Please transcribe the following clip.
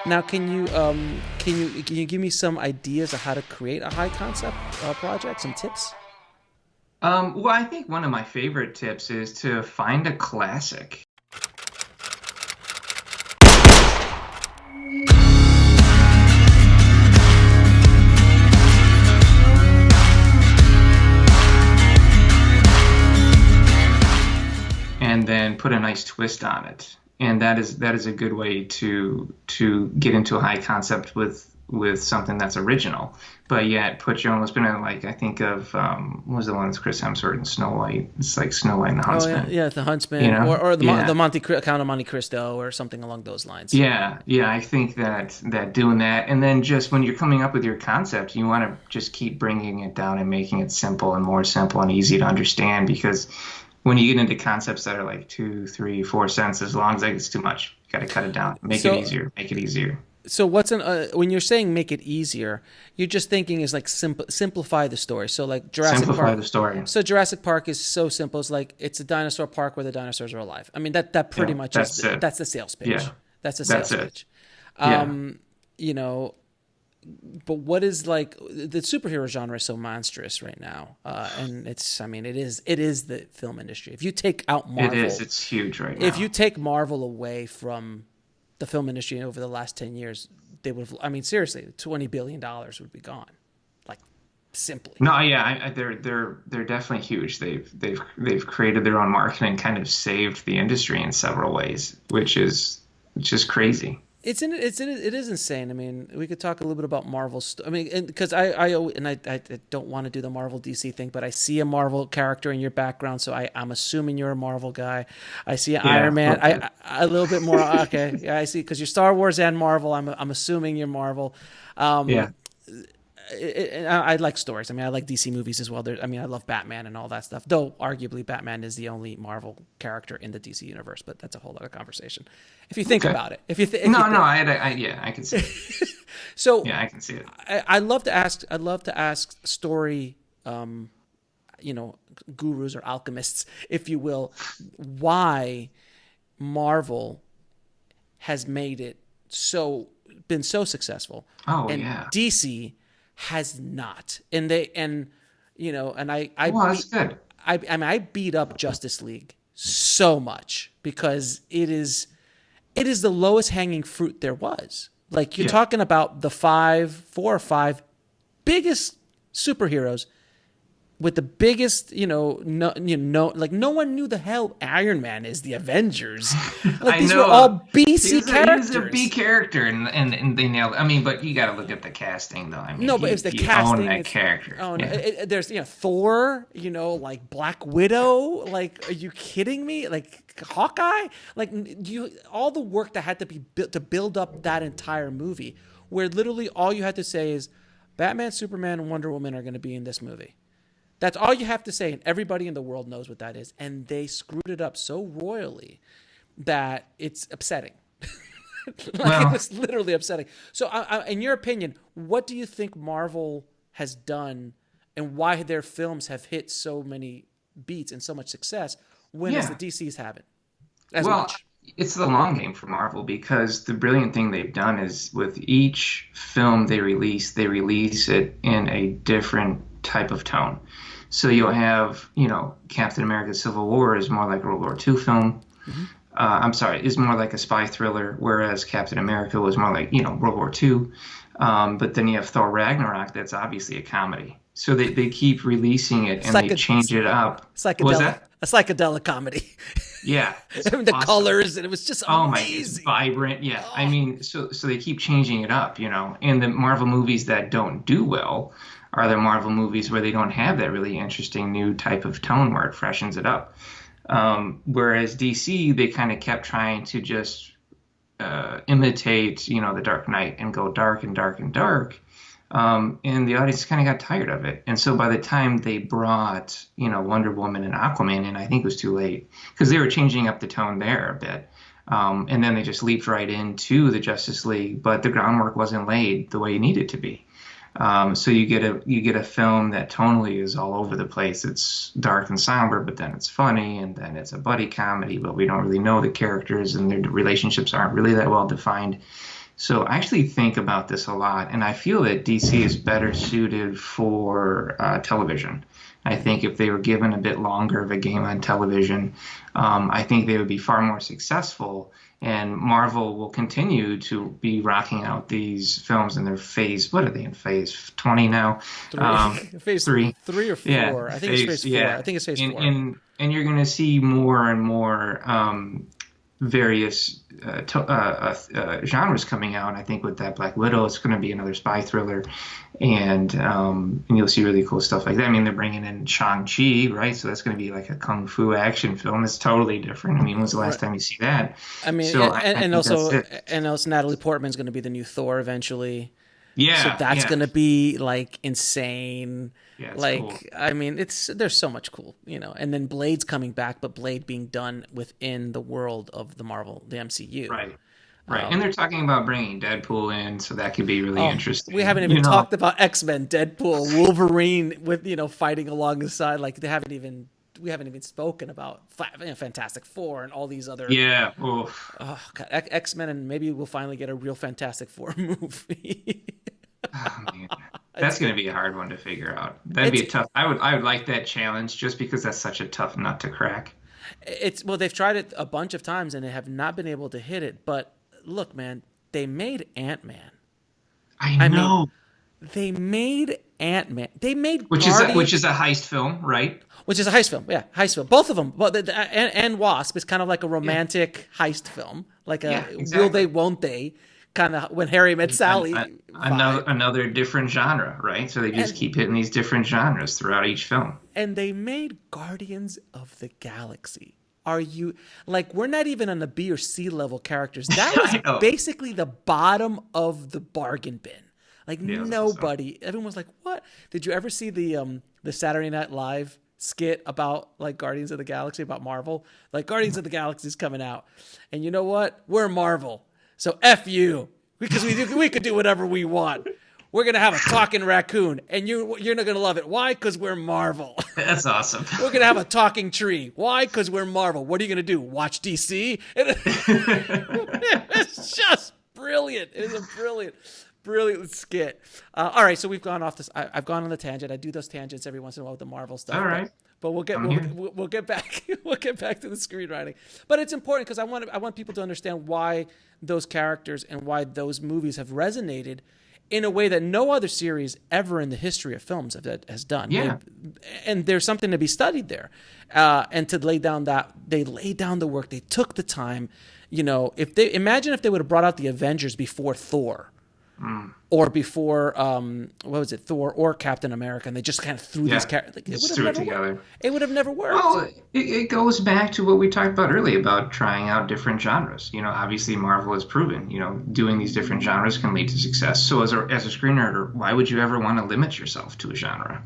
Now, can you give me some ideas of how to create a high concept project? Some tips? Well, I think one of my favorite tips is to find a classic. And then put a nice twist on it. And that is a good way to get into a high concept with something that's original, but yet put your own spin on it. Like I think of what was the one with Chris Hemsworth and Snow White? It's like Snow White and the Oh yeah, Huntsman. yeah, the You Huntsman, know? or Yeah. the Count of Monte Cristo, or something along those lines. Yeah, yeah, I think that doing that, and then just when you're coming up with your concept, you want to just keep bringing it down and making it simple and more simple and easy to understand. Because when you get into concepts that are like two, three, 4 sentences long, it's too much. You got to cut it down. Make it So, easier. Make it easier. so what's an when you're saying make it easier, you're just thinking is like simplify the story. So like Jurassic Simplify Park. the story. So Jurassic Park is so simple. It's like it's a dinosaur park where the dinosaurs are alive. I mean that pretty Yeah, much is that's it. that's the sales pitch. Yeah, That's the that's sales it. pitch. Yeah. You know, but what is like the superhero genre is so monstrous right now, and it's I mean it is the film industry. If you take out It Marvel, is. It's huge right if you now. take Marvel away from the film industry over the last 10 years, they would have, I mean, seriously, $20 billion would be gone. Like, simply. No, yeah, they're definitely huge. They've created their own market and kind of saved the industry in several ways, which is crazy. It is insane. I mean, we could talk a little bit about Marvel. I mean, because I don't want to do the Marvel DC thing, but I see a Marvel character in your background, so I'm assuming you're a Marvel guy. I see Yeah, Iron a Man. little bit. A little bit more. Okay, yeah, I see because you're Star Wars and Marvel. I'm assuming you're Marvel. Yeah. I like stories. I mean, I like DC movies as well. I mean, I love Batman and all that stuff. Though, arguably, Batman is the only Marvel character in the DC universe, but that's a whole other conversation. If you think Okay. about it, if you No, no, think. yeah, I can see it. So, Yeah, I can see it. I love to ask. I love to ask story, you know, gurus or alchemists, if you will, why Marvel has made it so been so successful, Oh and yeah. DC has not. And you know, and Well, that's good. I mean, I beat up Justice League so much because it is the lowest hanging fruit there was. Like you're Yeah. talking about the four or five biggest superheroes with the biggest, like no one knew the hell Iron Man is the Avengers. Like I these were know. all BC He was a B characters. character, and they nailed. I mean, but you got to look at the casting, though. I mean, No, but it's the he owned casting. that character. Oh no, Yeah. there's Thor, like Black Widow. Like, are you kidding me? Like Hawkeye. Like all the work that had to be built to build up that entire movie, where literally all you had to say is, Batman, Superman, and Wonder Woman are going to be in this movie. That's all you have to say, and everybody in the world knows what that is. And they screwed it up so royally that it's upsetting. Like it Well, was literally upsetting. So, in your opinion, what do you think Marvel has done, and why their films have hit so many beats and so much success, when as the yeah. DCs haven't as Well, much? it's the long game for Marvel because the brilliant thing they've done is with each film they release it in a different type of tone. So you'll have, Captain America Civil War is more like a World War II film. Mm-hmm. I'm sorry, is more like a spy thriller, whereas Captain America was more like, World War II. But then you have Thor Ragnarok, that's obviously a comedy. So they keep releasing it and they change it up. What was Psychedelic, that? a psychedelic comedy. Yeah, it's The awesome. colors, and it was just Oh my, it's amazing. vibrant. Yeah, I mean, so they keep changing it up, And the Marvel movies that don't do well are the Marvel movies where they don't have that really interesting new type of tone where it freshens it up. Whereas DC, they kind of kept trying to just imitate, the Dark Knight and go dark and dark and dark. And the audience kind of got tired of it. And so by the time they brought, Wonder Woman and Aquaman in, I think it was too late because they were changing up the tone there a bit. And then they just leaped right into the Justice League, but the groundwork wasn't laid the way it needed to be. So you get a film that tonally is all over the place. It's dark and somber, but then it's funny, and then it's a buddy comedy, but we don't really know the characters and their relationships aren't really that well defined. So I actually think about this a lot, and I feel that DC is better suited for television. I think if they were given a bit longer of a game on television, I think they would be far more successful. And Marvel will continue to be rocking out these films in their phase. What are they in phase 20 now? Phase Three. three or Yeah, four. I think it's phase four. yeah. I think it's phase four. And you're going to see more and more various genres coming out. I think with that Black Widow, it's going to be another spy thriller, and you'll see really cool stuff like that. I mean, they're bringing in Shang-Chi, right? So that's going to be like a kung fu action film. It's totally different. I mean, when's the last time you see that? I mean, So I and think also, that's it. and also Natalie Portman's going to be the new Thor eventually. Yeah, So that's yeah, going to be like insane. yeah. It's Like, cool. I mean, there's so much cool, and then Blade's coming back, but Blade being done within the world of the MCU. Right, right. And they're talking about bringing Deadpool in, so that could be really interesting. We haven't even talked about X-Men, Deadpool, Wolverine with, fighting along the side. Like we haven't even spoken about Fantastic Four and all these other. Yeah. Oof. Oh, God, X-Men, and maybe we'll finally get a real Fantastic Four movie. Oh, man. That's going to be a hard one to figure out. That'd be a tough. I would like that challenge just because that's such a tough nut to crack. Well, they've tried it a bunch of times and they have not been able to hit it. But look, man, they made Ant-Man. I know. They made Ant-Man. They made Which is a heist film, right? Which is a heist film. Yeah, heist film. Both of them. But and Wasp is kind of like a romantic heist film. Like a exactly. will they, won't they? Kind of when Harry met Sally. Another different genre, right? So they just keep hitting these different genres throughout each film. And they made Guardians of the Galaxy. Are you like, we're not even on the B or C level characters. That was basically the bottom of the bargain bin. Like nobody, everyone was like, what? Did you ever see the Saturday Night Live skit about like Guardians of the Galaxy, about Marvel? Like, Guardians of the Galaxy is coming out. And you know what? We're Marvel. So F you, because we could do whatever we want. We're going to have a talking raccoon, and you're not going to love it. Why? Because we're Marvel. That's awesome. We're going to have a talking tree. Why? Because we're Marvel. What are you going to do? Watch DC? It's just brilliant. It's a brilliant skit. All right, so we've gone off this. I've gone on the tangent. I do those tangents every once in a while with the Marvel stuff. All right. But we'll get back we'll get back to the screenwriting. But it's important because I want people to understand why those characters and why those movies have resonated in a way that no other series ever in the history of films has done. Yeah. And there's something to be studied there. And to lay down they laid down the work, they took the time. Imagine if they would have brought out the Avengers before Thor. Or before Thor or Captain America, and they just kind of threw these characters. Like, it would have never worked. Well, it goes back to what we talked about earlier about trying out different genres. Obviously Marvel has proven, doing these different genres can lead to success. So as a screenwriter, why would you ever want to limit yourself to a genre?